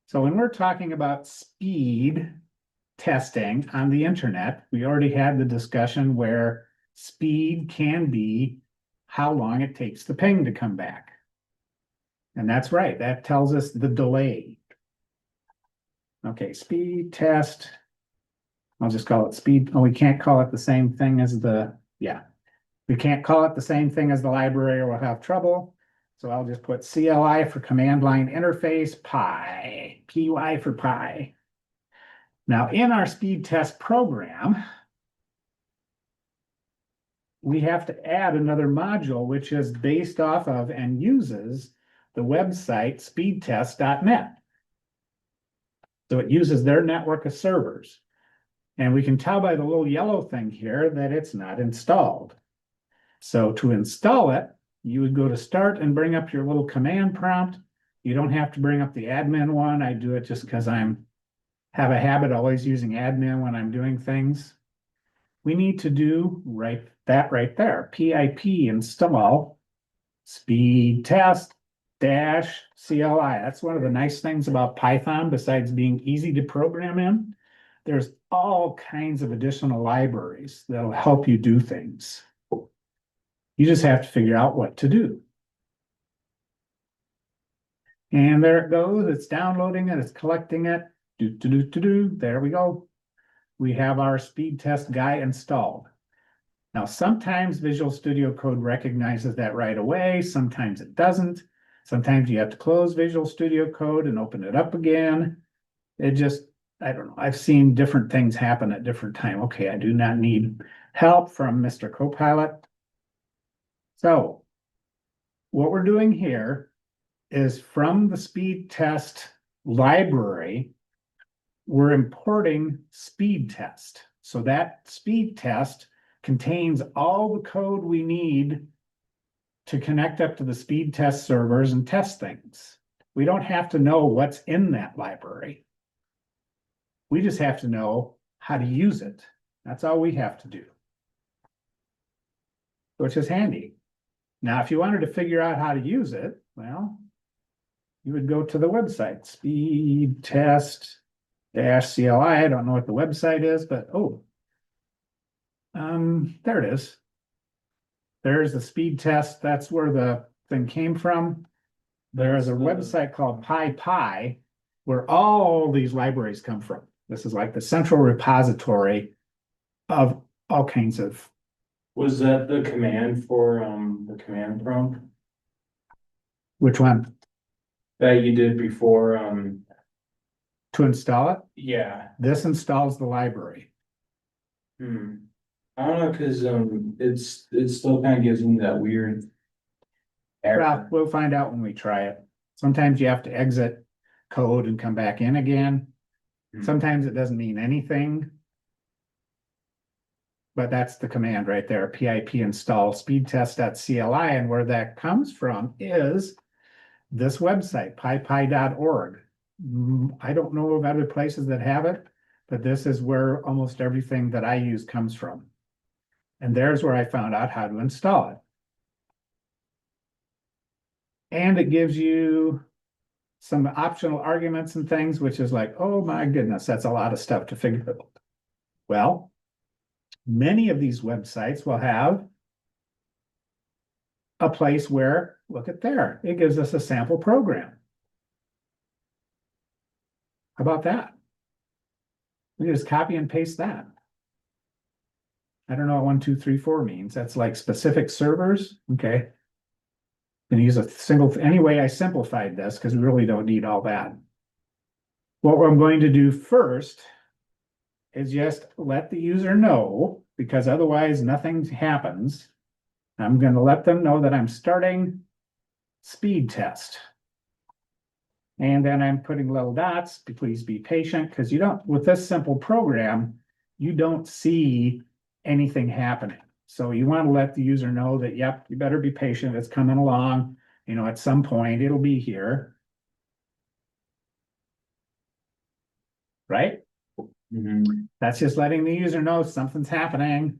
So when we're talking about speed testing on the internet, we already had the discussion where speed can be how long it takes the ping to come back. And that's right, that tells us the delay. Okay, speed test. I'll just call it speed. Oh, we can't call it the same thing as we can't call it the same thing as the library or we'll have trouble. So I'll just put CLI for command line interface, pi, PY for pi. Now in our speed test program, we have to add another module, which is based off of and uses the website speedtest.net. So it uses their network of servers. And we can tell by the little yellow thing here that it's not installed. So to install it, you would go to start and bring up your little command prompt. You don't have to bring up the admin one. I do it just because have a habit always using admin when I'm doing things. We need to do that right there. PIP install speed test dash CLI. That's one of the nice things about Python, besides being easy to program in. There's all kinds of additional libraries that'll help you do things. You just have to figure out what to do. And there it goes. It's downloading it. It's collecting it. There we go. We have our speed test guy installed. Now, sometimes Visual Studio Code recognizes that right away. Sometimes it doesn't. Sometimes you have to close Visual Studio Code and open it up again. I don't know. I've seen different things happen at different times. Okay, I do not need help from Mr. Copilot. So what we're doing here is from the speed test library, we're importing speed test. So that speed test contains all the code we need to connect up to the speed test servers and test things. We don't have to know what's in that library. We just have to know how to use it. That's all we have to do, which is handy. Now, if you wanted to figure out how to use it, well, you would go to the website, speedtest-CLI. I don't know what the website is, but there it is. There's the speed test. That's where the thing came from. There is a website called PyPy where all these libraries come from. This is like the central repository of all kinds of. Was that the command for the command prompt Which one? that you did before? To install it? Yeah. This installs the library. I don't know, because it still kind of gives me that weird error. Well, we'll find out when we try it. Sometimes you have to exit code and come back in again. Sometimes it doesn't mean anything. But that's the command right there, PIP install speedtest.cli, and where that comes from is this website, pypy.org. I don't know of other places that have it, but this is where almost everything that I use comes from. And there's where I found out how to install it. And it gives you some optional arguments and things, which is like, oh my goodness, that's a lot of stuff to figure out. Well, many of these websites will have a place where, look at there, it gives us a sample program. How about that? We can just copy and paste that. I don't know what 1, 2, 3, 4 means. That's like specific servers. Okay. And use a single, anyway, I simplified this because we really don't need all that. What I'm going to do first is just let the user know, because otherwise nothing happens. I'm going to let them know that I'm starting speed test. And then I'm putting little dots. Please be patient, because with this simple program, you don't see anything happening. So you want to let the user know that, yep, you better be patient. It's coming along. At some point it'll be here. Right? That's just letting the user know something's happening.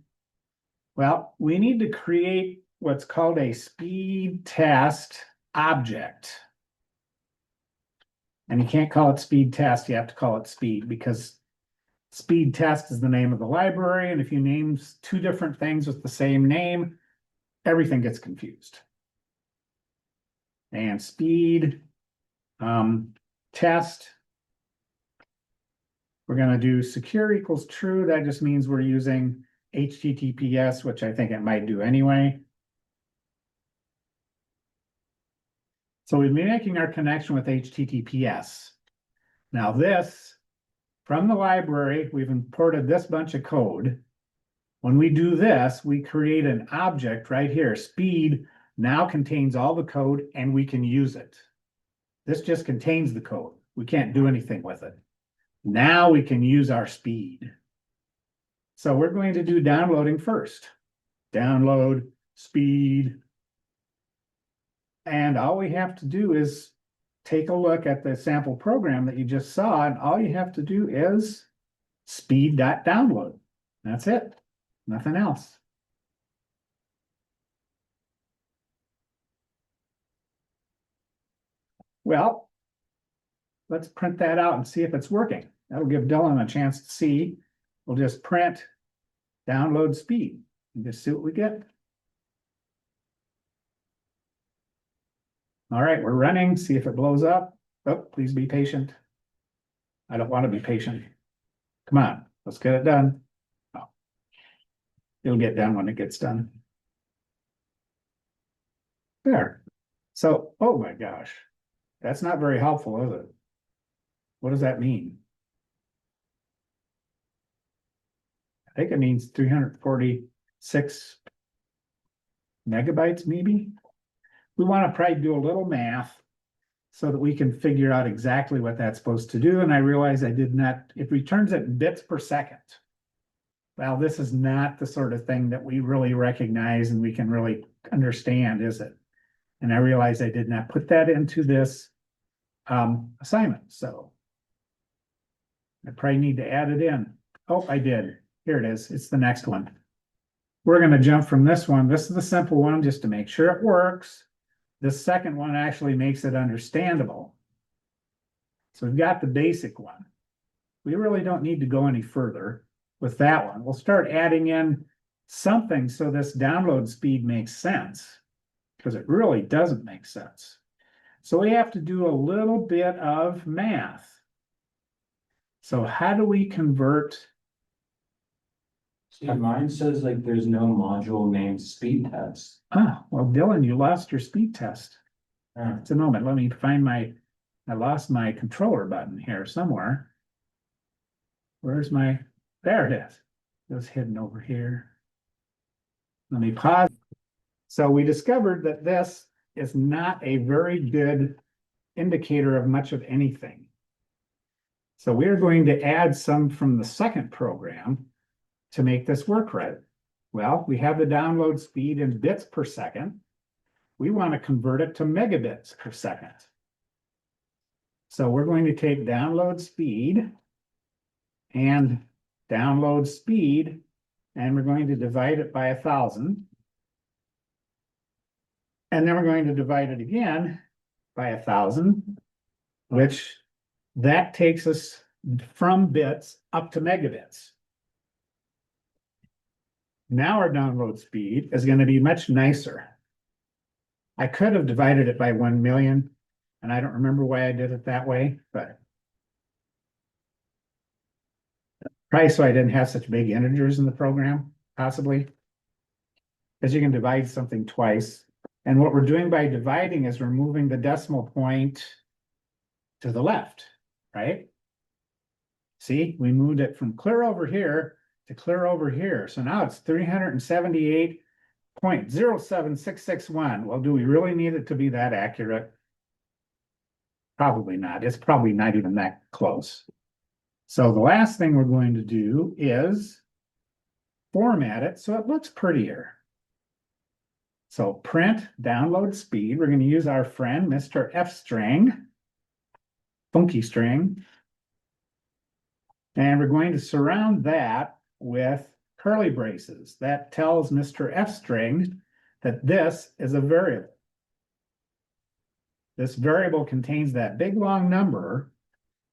Well, we need to create what's called a speed test object. And you can't call it speed test, you have to call it speed, because speed test is the name of the library, and if you name two different things with the same name, everything gets confused. And speed test, we're going to do secure equals true. That just means we're using HTTPS, which I think it might do anyway. So we've been making our connection with HTTPS. Now this, from the library, we've imported this bunch of code. When we do this, we create an object right here. Speed now contains all the code and we can use it. This just contains the code. We can't do anything with it. Now we can use our speed. So we're going to do downloading first. Download speed. And all we have to do is take a look at the sample program that you just saw, and all you have to do is speed.download. That's it. Nothing else. Well, let's print that out and see if it's working. That'll give Dylan a chance to see. We'll just print download speed and just see what we get. All right, we're running, see if it blows up. Oh, please be patient. I don't want to be patient. Come on, let's get it done. Oh. It'll get done when it gets done. There. So, oh my gosh, that's not very helpful, is it? What does that mean? I think it means 346 megabytes, maybe. We want to probably do a little math so that we can figure out exactly what that's supposed to do. And I realize I did not, it returns it in bits per second. Well, this is not the sort of thing that we really recognize and we can really understand, is it? And I realized I did not put that into this assignment. So I probably need to add it in. Oh, I did. Here it is. It's the next one. We're going to jump from this one. This is the simple one just to make sure it works. This second one actually makes it understandable. So we've got the basic one. We really don't need to go any further with that one. We'll start adding in something so this download speed makes sense, because it really doesn't make sense. So we have to do a little bit of math. So how do we convert? See, mine says like there's no module named speed test. Oh, well, Dylan, you lost your speed test. It's a moment. Let me find I lost my controller button here somewhere. Where's there it is. It was hidden over here. Let me pause. So we discovered that this is not a very good indicator of much of anything. So we're going to add some from the second program to make this work right. Well, we have the download speed in bits per second. We want to convert it to megabits per second. So we're going to take download speed and download speed, and we're going to divide it by 1,000. And then we're going to divide it again by 1,000, which that takes us from bits up to megabits. Now our download speed is going to be much nicer. I could have divided it by 1 million, and I don't remember why I did it that way, but probably so I didn't have such big integers in the program, possibly. Because you can divide something twice. And what we're doing by dividing is we're moving the decimal point to the left, right? See, we moved it from clear over here to clear over here. So now it's 378.07661. Well, do we really need it to be that accurate? Probably not. It's probably not even that close. So the last thing we're going to do is format it so it looks prettier. So print download speed. We're going to use our friend, Mr. F string, funky string. And we're going to surround that with curly braces. That tells Mr. F string that this is a variable. this variable contains that big long number,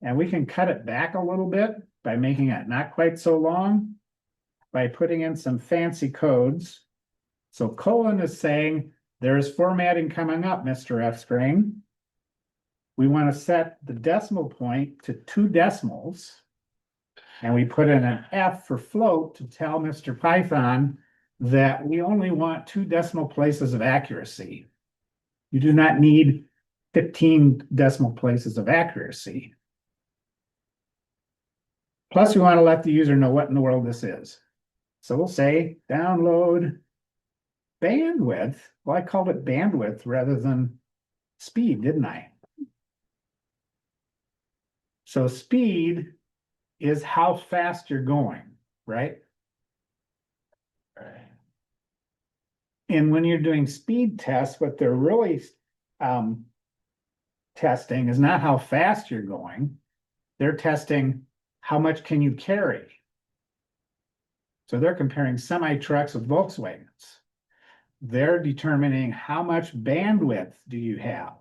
and we can cut it back a little bit by making it not quite so long, by putting in some fancy codes. So colon is saying there's formatting coming up, Mr. F string. We want to set the decimal point to 2 decimals. And we put in an F for float to tell Mr. Python that we only want 2 decimal places of accuracy. You do not need 15 decimal places of accuracy. Plus, we want to let the user know what in the world this is. So we'll say download bandwidth. Well, I called it bandwidth rather than speed, didn't I? So speed is how fast you're going, right? Right. And when you're doing speed tests, what they're really testing is not how fast you're going. They're testing how much can you carry. So they're comparing semi-trucks with Volkswagens. They're determining how much bandwidth do you have,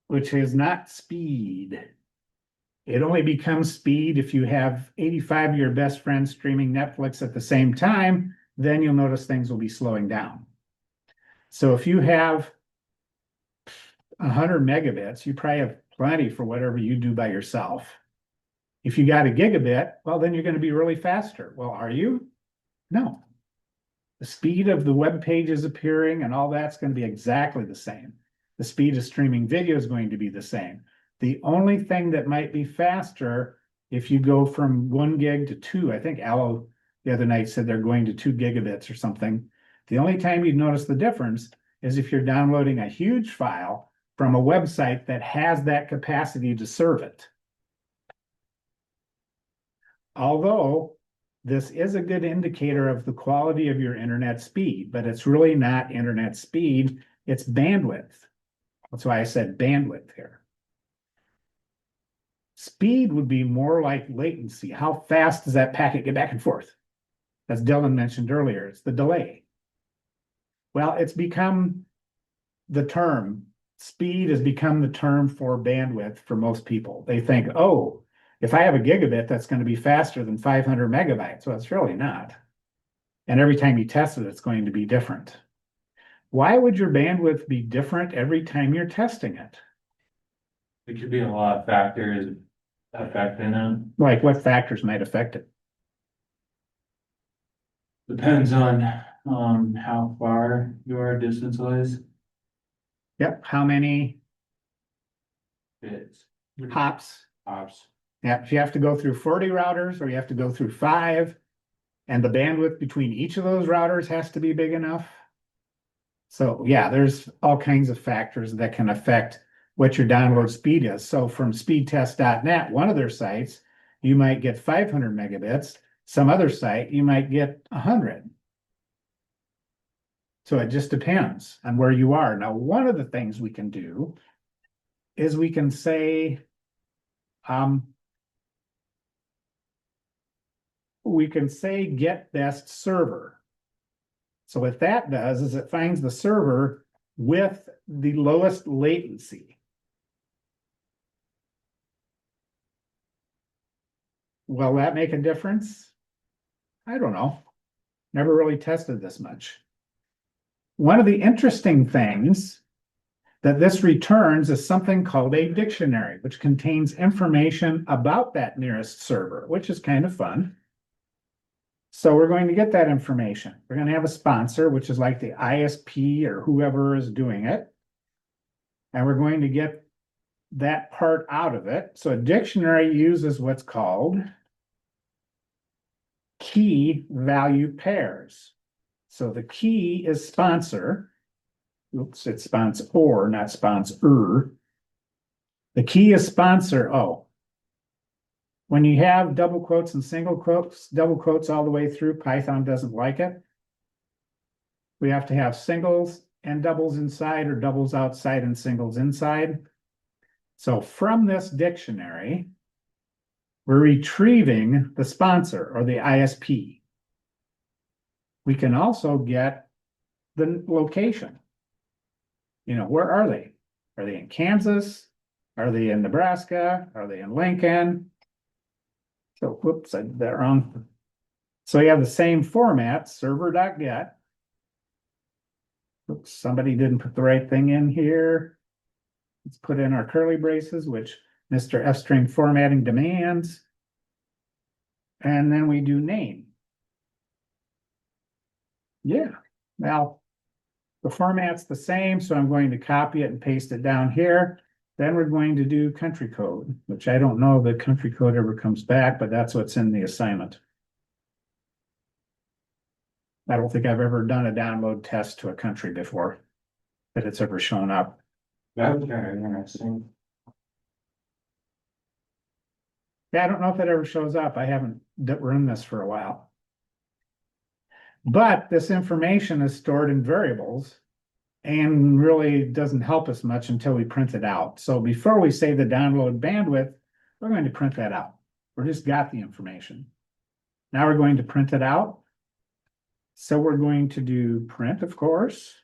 which is not speed. It only becomes speed if you have 85 of your best friends streaming Netflix at the same time, then you'll notice things will be slowing down. So if you have 100 megabits, you probably have plenty for whatever you do by yourself. If you got a gigabit, well, then you're going to be really faster. Well, are you? No. The speed of the web pages appearing and all that's going to be exactly the same. The speed of streaming video is going to be the same. The only thing that might be faster if you go from 1 gig to 2, I think Allo the other night said they're going to 2 gigabits or something. The only time you'd notice the difference is if you're downloading a huge file from a website that has that capacity to serve it. Although this is a good indicator of the quality of your internet speed, but it's really not internet speed, it's bandwidth. That's why I said bandwidth here. Speed would be more like latency. How fast does that packet get back and forth? As Dylan mentioned earlier, it's the delay. Well, it's become the term. Speed has become the term for bandwidth for most people. They think, oh, if I have a gigabit, that's going to be faster than 500 megabytes. Well, it's really not. And every time you test it, it's going to be different. Why would your bandwidth be different every time you're testing it? There could be a lot of factors affecting it. Like what factors might affect it? Depends on how far you are distance-wise. Yep, how many Bits. hops? Hops. Yeah, if you have to go through 40 routers or you have to go through 5, and the bandwidth between each of those routers has to be big enough. So yeah, there's all kinds of factors that can affect what your download speed is. So from speedtest.net, one of their sites, you might get 500 megabits. Some other site, you might get 100. So it just depends on where you are. Now, one of the things we can do is we can say, get best server. So what that does is it finds the server with the lowest latency. Will that make a difference? I don't know. Never really tested this much. One of the interesting things that this returns is something called a dictionary, which contains information about that nearest server, which is kind of fun. So we're going to get that information. We're going to have a sponsor, which is like the ISP or whoever is doing it. And we're going to get that part out of it. So a dictionary uses what's called key value pairs. So the key is sponsor. Oops, it's sponsor, not sponsor. The key is sponsor. Oh, when you have double quotes and single quotes, double quotes all the way through, Python doesn't like it. We have to have singles and doubles inside or doubles outside and singles inside. So from this dictionary, we're retrieving the sponsor or the ISP. We can also get the location. You know, where are they? Are they in Kansas? Are they in Nebraska? Are they in Lincoln? So, whoops, I did that wrong. So you have the same format, server.get. Oops, somebody didn't put the right thing in here. Let's put in our curly braces, which Mr. F string formatting demands. And then we do name. Yeah, now the format's the same, so I'm going to copy it and paste it down here. Then we're going to do country code, which I don't know if the country code ever comes back, but that's what's in the assignment. I don't think I've ever done a download test to a country before that it's ever shown up. That was kind of interesting. Yeah, I don't know if it ever shows up. I haven't run this for a while. But this information is stored in variables and really doesn't help us much until we print it out. So before we say the download bandwidth, we're going to print that out. We just got the information. Now we're going to print it out. So we're going to do print, of course,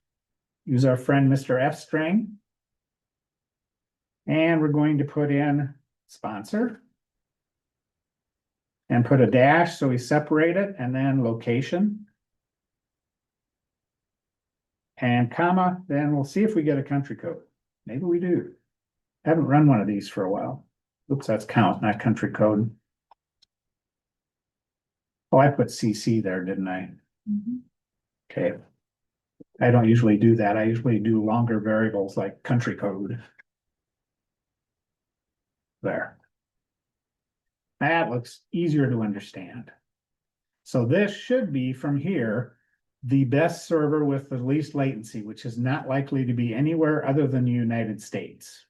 use our friend Mr. F string. And we're going to put in sponsor and put a dash so we separate it, and then location and comma. Then we'll see if we get a country code. Maybe we do. I haven't run one of these for a while. Oops, that's count, not country code. Oh, I put CC there, didn't I? Okay. I don't usually do that. I usually do longer variables like country code. There. That looks easier to understand. So this should be from here, the best server with the least latency, which is not likely to be anywhere other than the United States.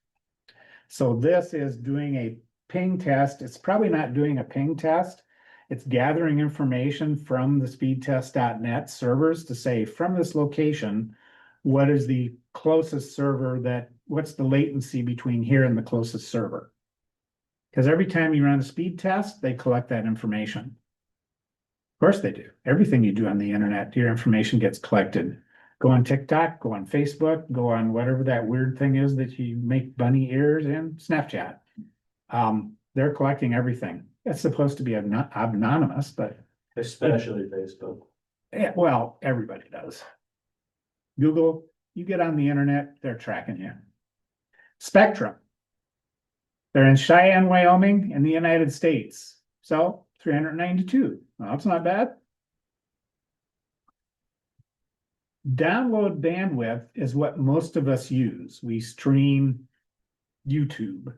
So this is doing a ping test. It's probably not doing a ping test. It's gathering information from the speedtest.net servers to say from this location, what is the closest server what's the latency between here and the closest server? Because every time you run a speed test, they collect that information. Of course they do. Everything you do on the internet, your information gets collected. Go on TikTok, go on Facebook, go on whatever that weird thing is that you make bunny ears in, Snapchat. They're collecting everything. It's supposed to be anonymous, but Especially Facebook. yeah, well, everybody does. Google, you get on the internet, they're tracking you. Spectrum. They're in Cheyenne, Wyoming, in the United States. So 392. Well, that's not bad. Download bandwidth is what most of us use. We stream YouTube,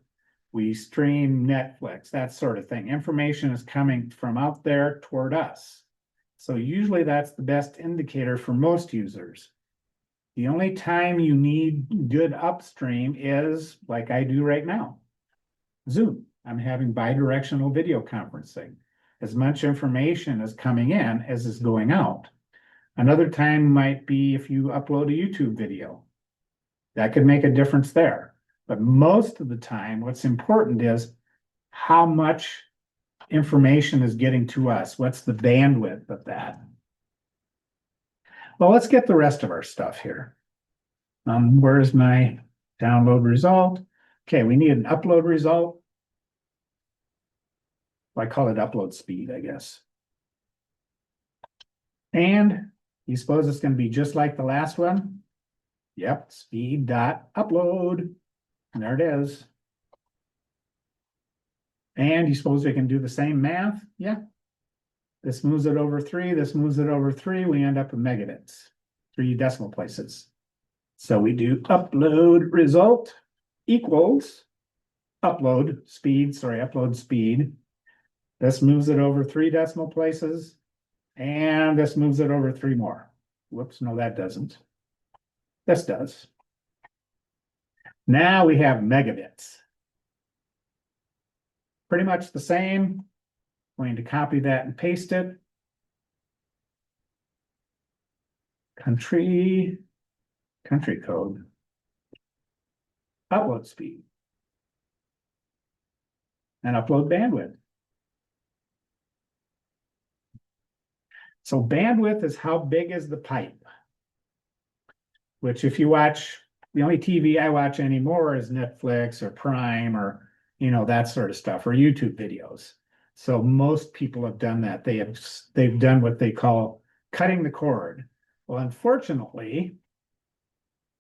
we stream Netflix, that sort of thing. Information is coming from out there toward us. So usually that's the best indicator for most users. The only time you need good upstream is like I do right now. Zoom. I'm having bi-directional video conferencing. As much information is coming in as is going out. Another time might be if you upload a YouTube video. That could make a difference there. But most of the time, what's important is how much information is getting to us. What's the bandwidth of that? Well, let's get the rest of our stuff here. Where's my download result? Okay, we need an upload result. I call it upload speed, I guess. And you suppose it's going to be just like the last one? Yep, speed.upload. And there it is. And you suppose we can do the same math? Yeah. This moves it over 3, this moves it over 3, we end up with megabits, 3 decimal places. So we do upload result equals upload speed. This moves it over 3 decimal places, and this moves it over 3 more. Whoops, no, that doesn't. This does. Now we have megabits. Pretty much the same. Going to copy that and paste it. Country code. Upload speed. And upload bandwidth. So bandwidth is how big is the pipe. Which if you watch the only TV I watch anymore is Netflix or Prime or, that sort of stuff, or YouTube videos. So most people have done that. They've done what they call cutting the cord. Well, unfortunately,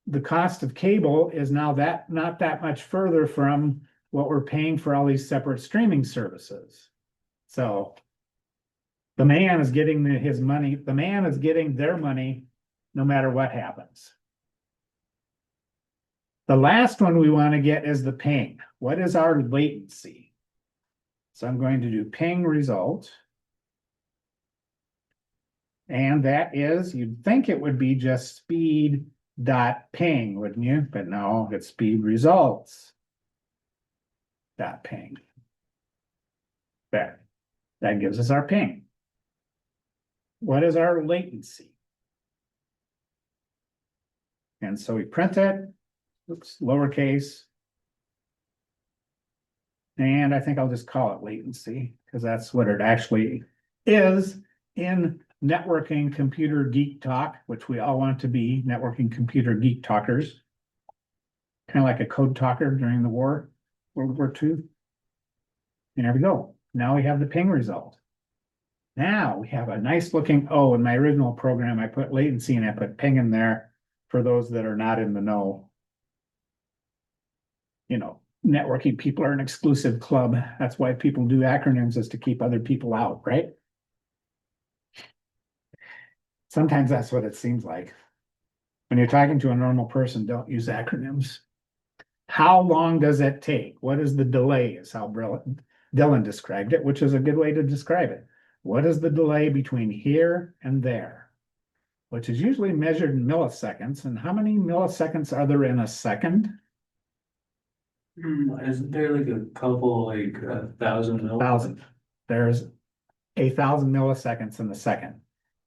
the cost of cable is now not that much further from what we're paying for all these separate streaming services. So the man is getting his money, the man is getting their money no matter what happens. The last one we want to get is the ping. What is our latency? So I'm going to do ping result. And that is, you'd think it would be just speed dot ping, wouldn't you? But no, it's speed results dot ping. There. That gives us our ping. What is our latency? And so we print it, oops, lowercase. And I think I'll just call it latency because that's what it actually is in networking computer geek talk, which we all want to be, networking computer geek talkers. Kind of like a code talker during the war, World War II. And there we go. Now we have the ping result. Now we have a nice looking, oh, in my original program, I put latency and I put ping in there for those that are not in the know. Networking people are an exclusive club. That's why people do acronyms, is to keep other people out, right? Sometimes that's what it seems like. When you're talking to a normal person, don't use acronyms. How long does it take? What is the delay, is how Dylan described it, which is a good way to describe it. What is the delay between here and there? Which is usually measured in milliseconds. And how many milliseconds are there in a second? Isn't there like a couple, like 1,000 mil? 1,000. There's 1,000 milliseconds in a second.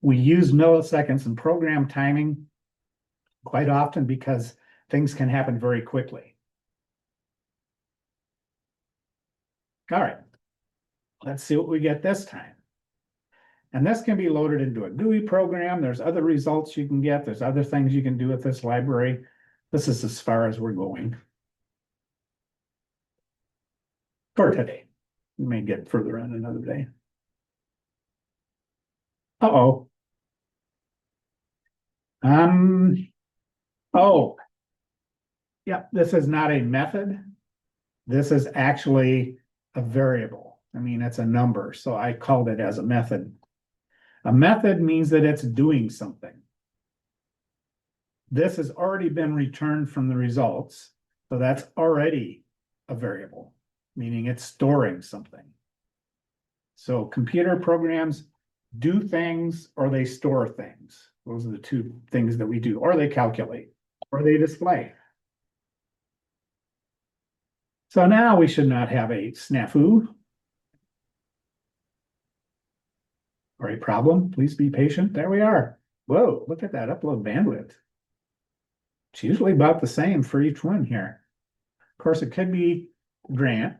We use milliseconds in program timing quite often because things can happen very quickly. All right, let's see what we get this time. And this can be loaded into a GUI program. There's other results you can get. There's other things you can do with this library. This is as far as we're going for today. We may get further on another day. Uh-oh. Oh. Yeah, this is not a method. This is actually a variable. I mean, it's a number, so I called it as a method. A method means that it's doing something. This has already been returned from the results, so that's already a variable, meaning it's storing something. So computer programs do things or they store things. Those are the two things that we do, or they calculate, or they display. So now we should not have a snafu or a problem. Please be patient. There we are. Whoa, look at that upload bandwidth. It's usually about the same for each one here. Of course, it could be Grant.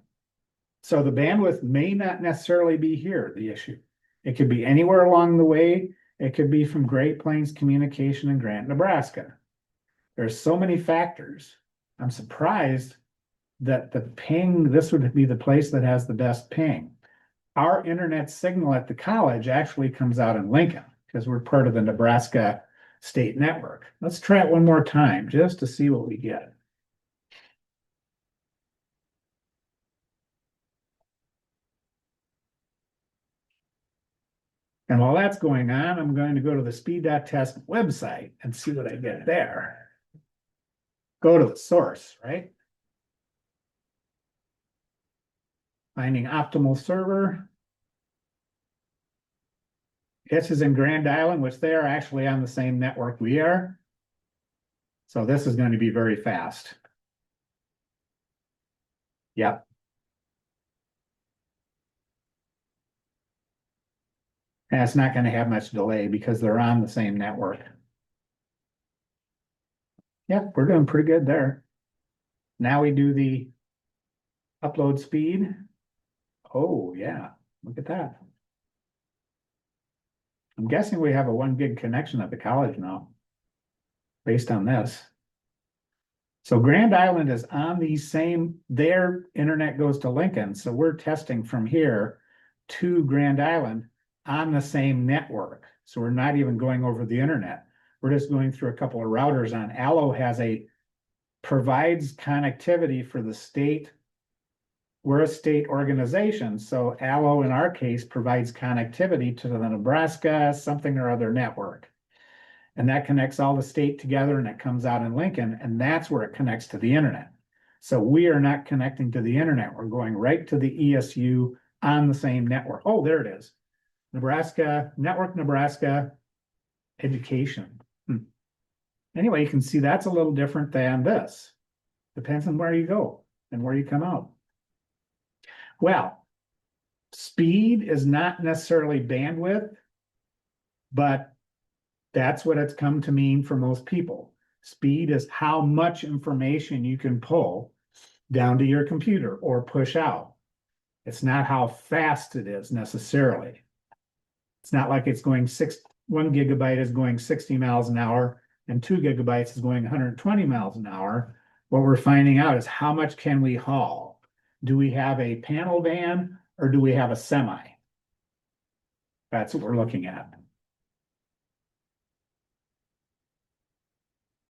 So the bandwidth may not necessarily be here, the issue. It could be anywhere along the way. It could be from Great Plains Communication in Grant, Nebraska. There's so many factors. I'm surprised that the ping, this would be the place that has the best ping. Our internet signal at the college actually comes out in Lincoln because we're part of the Nebraska state network. Let's try it one more time just to see what we get. And while that's going on, I'm going to go to the Speedtest website and see what I get there. Go to the source, right? Finding optimal server. This is in Grand Island, which they are actually on the same network we are. So this is going to be very fast. Yep. And it's not going to have much delay because they're on the same network. Yep, we're doing pretty good there. Now we do the upload speed. Oh, yeah, look at that. I'm guessing we have a 1 gig connection at the college now, based on this. So Grand Island is on the same, their internet goes to Lincoln, so we're testing from here to Grand Island on the same network. So we're not even going over the internet. We're just going through a couple of routers on. Allo provides connectivity for the state. We're a state organization, so Allo in our case provides connectivity to the Nebraska something or other network. And that connects all the state together and it comes out in Lincoln, and that's where it connects to the internet. So we are not connecting to the internet. We're going right to the ESU on the same network. Oh, there it is. Nebraska, Network Nebraska Education. Anyway, you can see that's a little different than this. Depends on where you go and where you come out. Well, speed is not necessarily bandwidth, but that's what it's come to mean for most people. Speed is how much information you can pull down to your computer or push out. It's not how fast it is necessarily. It's not like it's going 1 gigabyte is going 60 miles an hour and 2 gigabytes is going 120 miles an hour. What we're finding out is how much can we haul? Do we have a panel van or do we have a semi? That's what we're looking at.